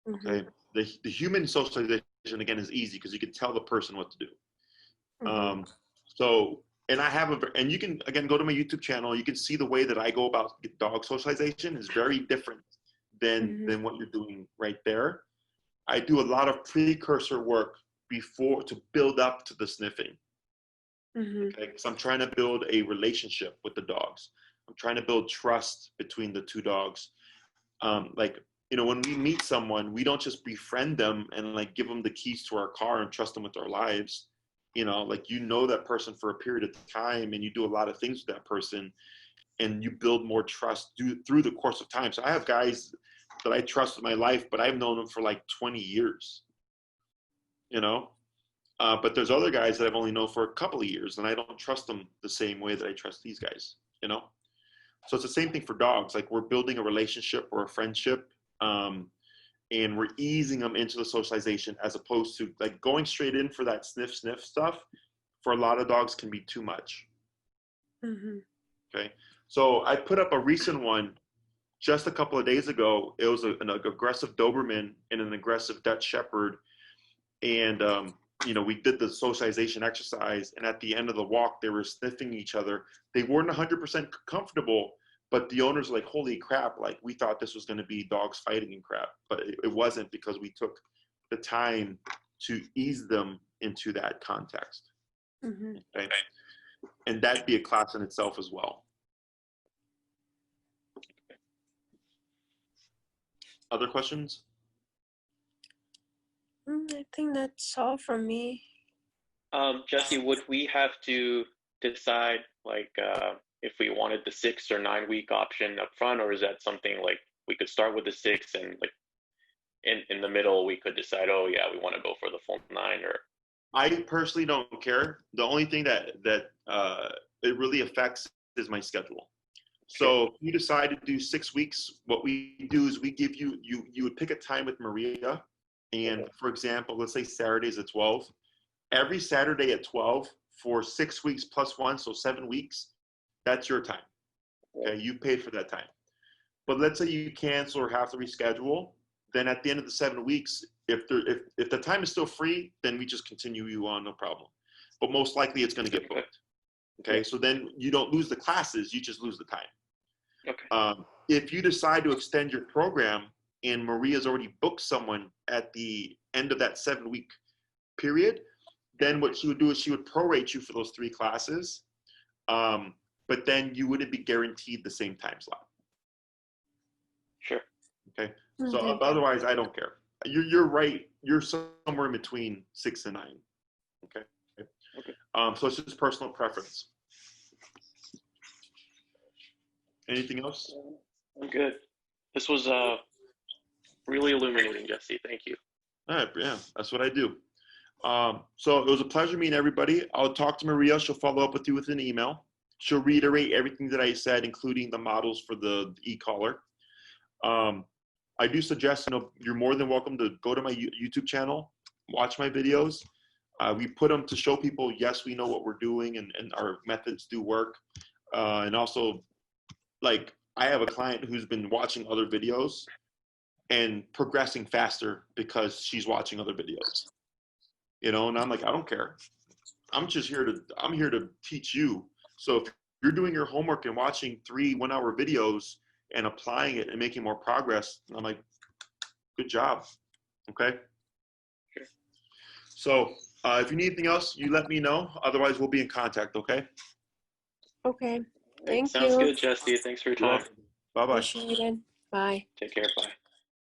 Okay. The human socialization again is easy because you can tell the person what to do. So, and I have and you can again go to my YouTube channel. You can see the way that I go about dog socialization is very different than what you're doing right there. I do a lot of precursor work before to build up to the sniffing. Okay, because I'm trying to build a relationship with the dogs. I'm trying to build trust between the two dogs. Like, you know, when we meet someone, we don't just befriend them and like give them the keys to our car and trust them with our lives. You know, like you know that person for a period of time and you do a lot of things with that person and you build more trust through the course of time. So I have guys that I trust with my life, but I've known them for like 20 years, you know? But there's other guys that I've only known for a couple of years and I don't trust them the same way that I trust these guys, you know? So it's the same thing for dogs. Like we're building a relationship or a friendship, and we're easing them into the socialization as opposed to like going straight in for that sniff stuff. For a lot of dogs can be too much. Okay. So I put up a recent one just a couple of days ago. It was an aggressive Doberman and an aggressive Dutch Shepherd. And, you know, we did the socialization exercise and at the end of the walk, they were sniffing each other. They weren't 100% comfortable, but the owners were like, holy crap, like we thought this was going to be dogs fighting and crap, but it wasn't because we took the time to ease them into that context. Okay? And that'd be a class in itself as well. Other questions? I think that's all from me. Jesse, would we have to decide like if we wanted the 6 or 9 week option up front, or is that something like we could start with the 6 and like in the middle we could decide, oh yeah, we want to go for the full 9? Or I personally don't care. The only thing that it really affects is my schedule. So if you decide to do 6 weeks, what we do is we give you would pick a time with Maria. And for example, let's say Saturdays at 12. Every Saturday at 12 for 6 weeks plus 1, so 7 weeks, that's your time. Okay, you paid for that time. But let's say you cancel or have to reschedule, then at the end of the 7 weeks, if the time is still free, then we just continue you on, no problem. But most likely it's going to get booked. Okay, so then you don't lose the classes, you just lose the time. okay. If you decide to extend your program and Maria's already booked someone at the end of that 7 week period, then what she would do is she would prorate you for those 3 classes, but then you wouldn't be guaranteed the same time slot. Sure. Okay. So otherwise, I don't care. You're right. You're somewhere in between 6 and 9. Okay. So it's just personal preference. Anything else? I'm good. This was really illuminating, Jesse. Thank you. All right, yeah, that's what I do. So it was a pleasure meeting everybody. I'll talk to Maria. She'll follow up with you with an email. She'll reiterate everything that I said, including the models for the e-collar. I do suggest, you're more than welcome to go to my YouTube channel, watch my videos. We put them to show people, yes, we know what we're doing and our methods do work. And also, like, I have a client who's been watching other videos and progressing faster because she's watching other videos. And I'm like, I don't care. I'm here to teach you. So if you're doing your homework and watching 3 1-hour videos and applying it and making more progress, I'm like, good job. Okay. Sure. So if you need anything else, you let me know. Otherwise, we'll be in contact. Okay. Okay. Thank Sounds you. good, Jesse. Thanks for your time. Bye-bye. Appreciate it. Bye. Take care. Bye.